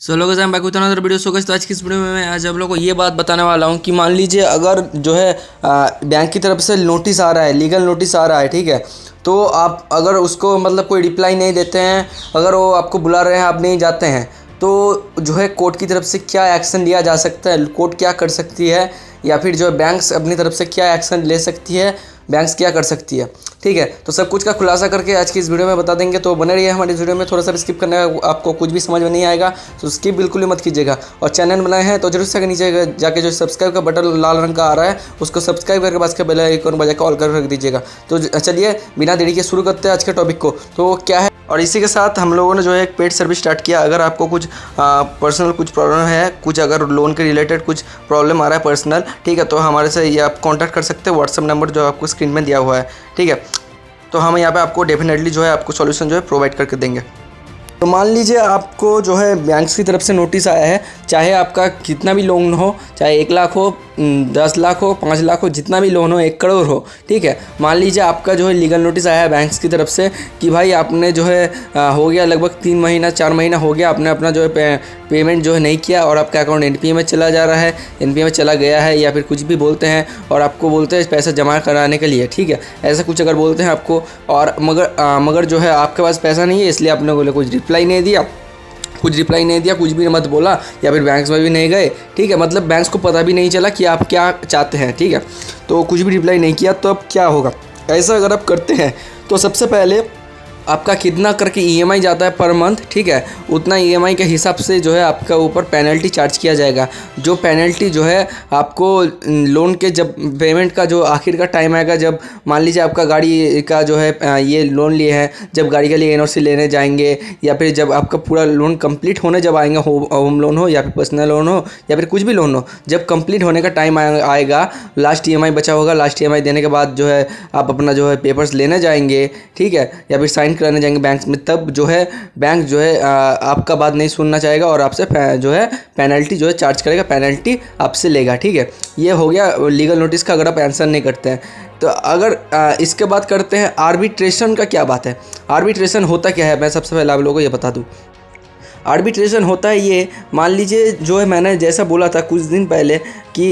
सो लोगों से बैक उतना वीडियो सो तो आज की इस वीडियो में मैं आज आप लोगों को ये बात बताने वाला हूँ कि मान लीजिए अगर जो है बैंक की तरफ से नोटिस आ रहा है, लीगल नोटिस आ रहा है, ठीक है। तो आप अगर उसको मतलब कोई रिप्लाई नहीं देते हैं, अगर वो आपको बुला रहे हैं आप नहीं जाते हैं, तो जो है कोर्ट की तरफ से क्या एक्शन लिया जा सकता है, कोर्ट क्या कर सकती है, या फिर जो है बैंक्स अपनी तरफ से क्या एक्शन ले सकती है, बैंक्स क्या कर सकती है, ठीक है। तो सब कुछ का खुलासा करके आज की इस वीडियो में बता देंगे। तो बने रहिए हमारी इस वीडियो में, थोड़ा सा स्किप करने का आपको कुछ भी समझ में नहीं आएगा तो स्किप बिल्कुल ही मत कीजिएगा। और चैनल बनाए हैं तो जरूर से नीचे जाके जो सब्सक्राइब का बटन लाल रंग का आ रहा है उसको सब्सक्राइब करके बाद के बेल आइकन बजा के ऑल कर रख दीजिएगा। तो चलिए बिना देरी के शुरू करते हैं आज के टॉपिक को। तो क्या है, और इसी के साथ हम लोगों ने जो है एक पेड सर्विस स्टार्ट किया। अगर आपको कुछ पर्सनल कुछ प्रॉब्लम है, कुछ अगर लोन के रिलेटेड कुछ प्रॉब्लम आ रहा है पर्सनल, ठीक है, तो हमारे से ये आप कांटेक्ट कर सकते हैं। व्हाट्सअप नंबर जो आपको स्क्रीन में दिया हुआ है, ठीक है। तो हम यहाँ पे आपको डेफिनेटली जो है आपको सॉल्यूशन जो है प्रोवाइड करके देंगे। तो मान लीजिए आपको जो है बैंक्स की तरफ से नोटिस आया है, चाहे आपका कितना भी लोन हो, चाहे 1 लाख हो, 10 लाख हो, 5 लाख हो, जितना भी लोन हो, 1 करोड़ हो, ठीक है। मान लीजिए आपका जो है लीगल नोटिस आया है बैंक्स की तरफ से कि भाई आपने जो है हो गया लगभग 3 महीना 4 महीना हो गया, आपने अपना जो है पेमेंट जो है नहीं किया और आपका अकाउंट एनपीए में चला जा रहा है, एनपीए में चला गया है, या फिर कुछ भी बोलते हैं और आपको बोलते हैं पैसा जमा कराने के लिए, ठीक है। ऐसा कुछ अगर बोलते हैं आपको, और मगर जो है आपके पास पैसा नहीं है, इसलिए आपने बोले कुछ रिप्लाई नहीं दिया, कुछ भी मत बोला, या फिर बैंक्स में भी नहीं गए, ठीक है। मतलब बैंक्स को पता भी नहीं चला कि आप क्या चाहते हैं, ठीक है। तो कुछ भी रिप्लाई नहीं किया, तो अब क्या होगा। ऐसा अगर आप करते हैं तो सबसे पहले आपका कितना करके ईएमआई जाता है पर मंथ, ठीक है, उतना ईएमआई के हिसाब से जो है आपका ऊपर पेनल्टी चार्ज किया जाएगा। जो पेनल्टी जो है आपको लोन के जब पेमेंट का जो आखिर का टाइम आएगा, जब मान लीजिए आपका गाड़ी का जो है ये लोन लिए हैं, जब गाड़ी के लिए एनओसी लेने जाएंगे, या फिर जब आपका पूरा लोन कंप्लीट होने जब आएंगे, होम लोन हो या फिर पर्सनल लोन हो या फिर कुछ भी लोन हो, जब कंप्लीट होने का टाइम आएगा, लास्ट ईएमआई बचा होगा, लास्ट ईएमआई देने के बाद जो है आप अपना जो है पेपर्स लेने जाएंगे, ठीक है, या फिर साइन कराने जाएंगे बैंक में, तब जो है बैंक जो है आपका बात नहीं सुनना चाहेगा और आपसे जो है पेनल्टी जो है चार्ज करेगा, पेनल्टी आपसे लेगा, ठीक है। ये हो गया लीगल नोटिस का, अगर आप आंसर नहीं करते हैं। तो अगर इसके बाद करते हैं आर्बिट्रेशन का, क्या बात है। आर्बिट्रेशन होता क्या है, मैं सबसे पहले आप लोगों को ये बता दूँ। आर्बिट्रेशन होता है ये, मान लीजिए जो है मैंने जैसा बोला था कुछ दिन पहले कि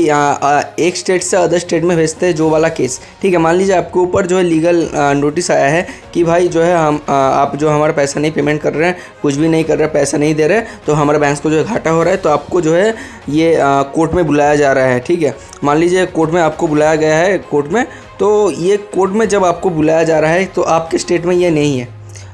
एक स्टेट से अदर स्टेट में भेजते हैं जो वाला केस, ठीक है। मान लीजिए आपके ऊपर जो है लीगल नोटिस आया है कि भाई जो है आप जो हमारा पैसा नहीं पेमेंट कर रहे हैं, कुछ भी नहीं कर रहे, पैसा नहीं दे रहे, तो हमारे बैंक को जो है घाटा हो रहा है, तो आपको जो है ये कोर्ट में बुलाया जा रहा है, ठीक है। मान लीजिए कोर्ट में आपको बुलाया गया है, कोर्ट में, तो ये कोर्ट में जब आपको बुलाया जा रहा है तो आपके स्टेट में ये नहीं है,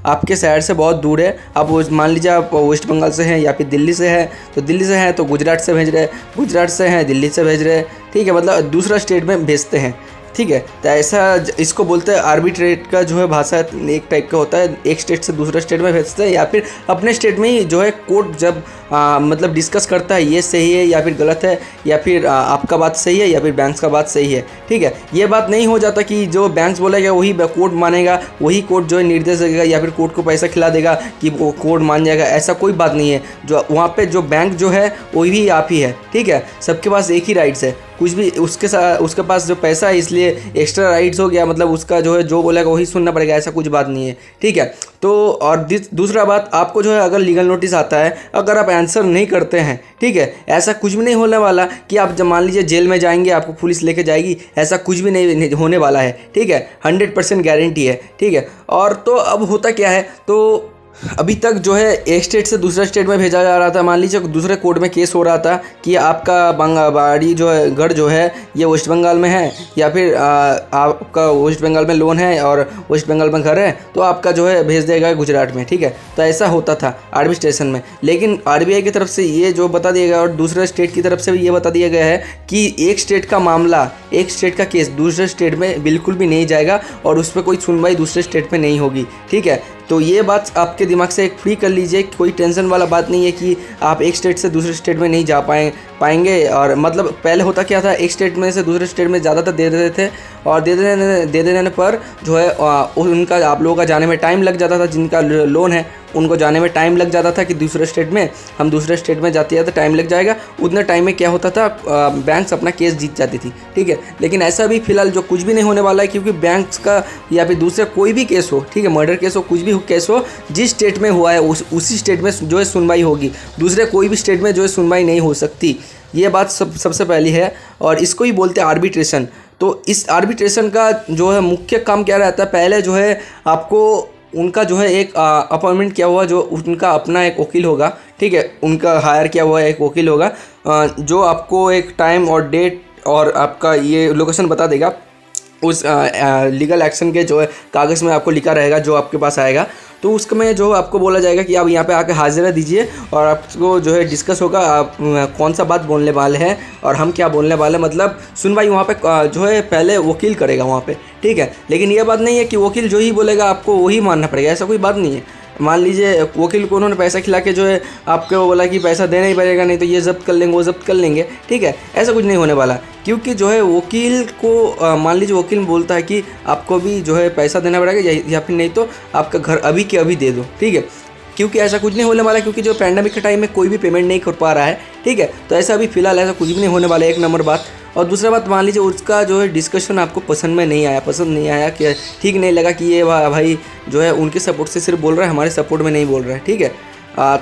आपके शहर से बहुत दूर है। आप मान लीजिए आप वेस्ट बंगाल से हैं या फिर दिल्ली से है, तो दिल्ली से हैं तो गुजरात से भेज रहे, गुजरात से हैं दिल्ली से भेज रहे, ठीक है, मतलब दूसरा स्टेट में भेजते हैं, ठीक है। तो ऐसा इसको बोलते हैं आर्बिट्रेट का जो है भाषा एक टाइप का होता है, एक स्टेट से दूसरे स्टेट में भेजते हैं, या फिर अपने स्टेट में ही जो है कोर्ट जब मतलब डिस्कस करता है ये सही है या फिर गलत है, या फिर आपका बात सही है या फिर बैंक्स का बात सही है, ठीक है। ये बात नहीं हो जाता कि जो बैंक्स बोलेगा वही कोर्ट मानेगा, वही कोर्ट जो है निर्देश देगा या फिर कोर्ट को पैसा खिला देगा कि वो कोर्ट मान जाएगा, ऐसा कोई बात नहीं है। जो वहाँ पे जो बैंक जो है वही आप ही है, ठीक है। सबके पास एक ही राइट्स है, कुछ भी उसके पास जो पैसा है इसलिए एक्स्ट्रा राइट्स हो गया, मतलब उसका जो है जो बोलेगा वही सुनना पड़ेगा, ऐसा कुछ बात नहीं है, ठीक है। तो और दूसरा बात, आपको जो है अगर लीगल नोटिस आता है, अगर आप आंसर नहीं करते हैं, ठीक है, ऐसा कुछ भी नहीं होने वाला कि आप जब मान लीजिए जेल में जाएंगे, आपको पुलिस लेके जाएगी, ऐसा कुछ भी नहीं होने वाला है, ठीक है। 100% गारंटी है, ठीक है। और तो अब होता क्या है, तो अभी तक जो है एक स्टेट से दूसरा स्टेट में भेजा जा रहा था। मान लीजिए दूसरे कोर्ट में केस हो रहा था कि आपका बाड़ी जो है घर जो है ये वेस्ट बंगाल में है, या फिर आपका वेस्ट बंगाल में लोन है और वेस्ट बंगाल में घर है, तो आपका जो है भेज देगा गुजरात में, ठीक है। तो ऐसा होता था आर्बिट्रेशन में। लेकिन आरबीआई की तरफ से ये जो बता दिया गया और दूसरे स्टेट की तरफ से भी ये बता दिया गया है कि एक स्टेट का मामला, एक स्टेट का केस दूसरे स्टेट में बिल्कुल भी नहीं जाएगा और उस पर कोई सुनवाई दूसरे स्टेट में नहीं होगी, ठीक है। तो ये बात आपके दिमाग से एक फ्री कर लीजिए, कोई टेंशन वाला बात नहीं है कि आप एक स्टेट से दूसरे स्टेट में नहीं जा पाएंगे। और मतलब पहले होता क्या था, एक स्टेट में से दूसरे स्टेट में ज़्यादातर दे देते थे, और दे देने पर जो है उनका आप लोगों का जाने में टाइम लग जाता था। जिनका लोन है उनको जाने में टाइम लग जाता था कि दूसरे स्टेट में, हम दूसरे स्टेट में जाते हैं तो टाइम लग जाएगा। उतने टाइम में क्या होता था, बैंक्स अपना केस जीत जाती थी, ठीक है। लेकिन ऐसा भी फिलहाल जो कुछ भी नहीं होने वाला है, क्योंकि बैंक्स का या फिर दूसरे कोई भी केस हो, ठीक है, मर्डर केस हो, कुछ भी केस हो, जिस स्टेट में हुआ है उसी स्टेट में जो है सुनवाई होगी। दूसरे कोई भी स्टेट में जो है सुनवाई नहीं हो सकती। ये बात सबसे पहली है, और इसको ही बोलते हैं आर्बिट्रेशन। तो इस आर्बिट्रेशन का जो है मुख्य काम क्या रहता है, पहले जो है आपको उनका जो है एक अपॉइंटमेंट किया हुआ, जो उनका अपना एक वकील होगा, ठीक है, उनका हायर किया हुआ एक वकील होगा, जो आपको एक टाइम और डेट और आपका ये लोकेशन बता देगा। उस लीगल एक्शन के जो है कागज़ में आपको लिखा रहेगा, जो आपके पास आएगा, तो उसमें जो आपको बोला जाएगा कि आप यहाँ पे आके हाजिरा दीजिए, और आपको जो है डिस्कस होगा आप कौन सा बात बोलने वाले हैं और हम क्या बोलने वाले हैं। मतलब सुनवाई वहाँ पे जो है पहले वकील करेगा वहाँ पे, ठीक है। लेकिन ये बात नहीं है कि वकील जो ही बोलेगा आपको वही मानना पड़ेगा, ऐसा कोई बात नहीं है। मान लीजिए वकील को उन्होंने पैसा खिला के जो है आपको बोला कि पैसा देना ही पड़ेगा, नहीं तो ये जब्त कर लेंगे, वो जब्त कर लेंगे, ठीक है, ऐसा कुछ नहीं होने वाला। क्योंकि जो है वकील को मान लीजिए वकील बोलता है कि आपको भी जो है पैसा देना पड़ेगा, या फिर नहीं तो आपका घर अभी के अभी दे दो, ठीक है। क्योंकि ऐसा कुछ नहीं होने वाला, क्योंकि जो पैंडेमिक के टाइम में कोई भी पेमेंट नहीं कर पा रहा है, ठीक है। तो ऐसा अभी फिलहाल ऐसा कुछ भी नहीं होने वाला है, एक नंबर बात। और दूसरा बात, मान लीजिए उसका जो है डिस्कशन आपको पसंद नहीं आया, कि ठीक नहीं लगा कि ये भाई जो है उनके सपोर्ट से सिर्फ बोल रहा है, हमारे सपोर्ट में नहीं बोल रहा है, ठीक है।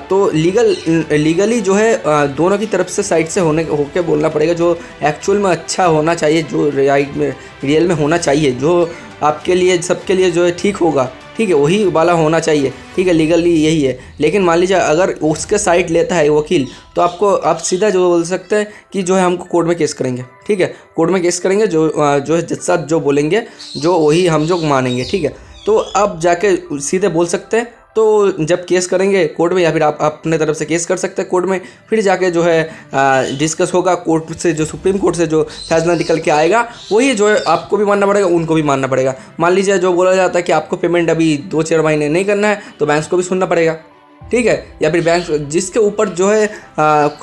तो लीगली जो है दोनों की तरफ से साइड से होके बोलना पड़ेगा, जो एक्चुअल में अच्छा होना चाहिए, जो रियल में होना चाहिए, जो आपके लिए सबके लिए जो है ठीक होगा, ठीक है, वही वाला होना चाहिए, ठीक है। लीगली यही है। लेकिन मान लीजिए अगर उसके साइड लेता है वकील, तो आप सीधा जो बोल सकते हैं कि जो है हमको कोर्ट में केस करेंगे, ठीक है, कोर्ट में केस करेंगे, जो है जज साहब जो बोलेंगे जो वही हम जो मानेंगे, ठीक है। तो आप जाके सीधे बोल सकते हैं। तो जब केस करेंगे कोर्ट में, या फिर आप अपने तरफ से केस कर सकते हैं कोर्ट में, फिर जाके जो है डिस्कस होगा कोर्ट से, जो सुप्रीम कोर्ट से जो फैसला निकल के आएगा वही जो है आपको भी मानना पड़ेगा, उनको भी मानना पड़ेगा। मान लीजिए जो बोला जाता है कि आपको पेमेंट अभी 2-4 महीने नहीं करना है, तो बैंक्स को भी सुनना पड़ेगा, ठीक है। या फिर बैंक जिसके ऊपर जो है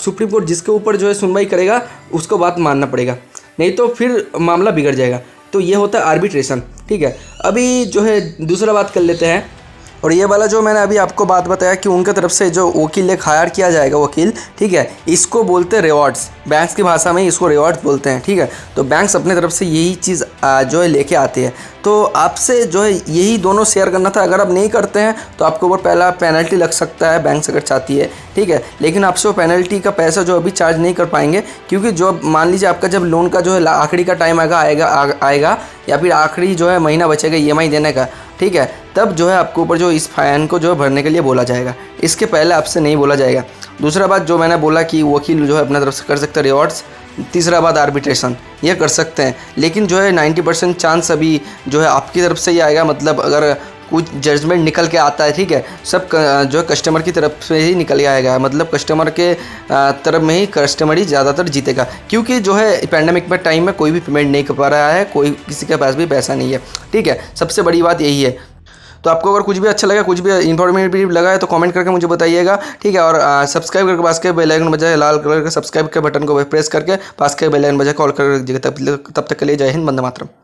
सुप्रीम कोर्ट जिसके ऊपर जो है सुनवाई करेगा उसको बात मानना पड़ेगा, नहीं तो फिर मामला बिगड़ जाएगा। तो ये होता है आर्बिट्रेशन, ठीक है। अभी जो है दूसरा बात कर लेते हैं, और ये वाला जो मैंने अभी आपको बात बताया कि उनके तरफ से जो वकील एक हायर किया जाएगा वकील, ठीक है, इसको बोलते हैं रिवॉर्ड्स। बैंक्स की भाषा में इसको रिवॉर्ड्स बोलते हैं, ठीक है। तो बैंक्स अपने तरफ से यही चीज़ जो है लेके आते हैं। तो आपसे जो है यही दोनों शेयर करना था। अगर आप नहीं करते हैं तो आपके ऊपर पहला पेनल्टी लग सकता है, बैंक अगर चाहती है, ठीक है। लेकिन आपसे वो पेनल्टी का पैसा जो अभी चार्ज नहीं कर पाएंगे, क्योंकि जो मान लीजिए आपका जब लोन का जो है आखिरी का टाइम आएगा या फिर आखिरी जो है महीना बचेगा EMI देने का, ठीक है, तब जो है आपके ऊपर जो इस फाइन को जो है भरने के लिए बोला जाएगा। इसके पहले आपसे नहीं बोला जाएगा। दूसरा बात जो मैंने बोला कि वकील जो है अपना तरफ से कर सकता है रिवॉर्ड्स। तीसरा बात आर्बिट्रेशन, ये कर सकते हैं, लेकिन जो है 90% चांस अभी जो है आपकी तरफ से ही आएगा। मतलब अगर कुछ जजमेंट निकल के आता है, ठीक है, सब जो है कस्टमर की तरफ से ही निकल के आएगा। मतलब कस्टमर के तरफ में ही कस्टमर ही ज़्यादातर जीतेगा, क्योंकि जो है पैंडेमिक में टाइम में कोई भी पेमेंट नहीं कर पा रहा है, कोई किसी के पास भी पैसा नहीं है, ठीक है। सबसे बड़ी बात यही है। तो आपको अगर कुछ भी अच्छा लगा, कुछ भी इन्फॉर्मेटिव लगा है तो कमेंट करके मुझे बताइएगा, ठीक है। और सब्सक्राइब करके पास के बेल आइकन बजाय लाल कलर के सब्सक्राइब के बटन को प्रेस करके पास के बेल आइकन बजाय कॉल कर। तब तक के लिए जय हिंद, वंदे मातरम।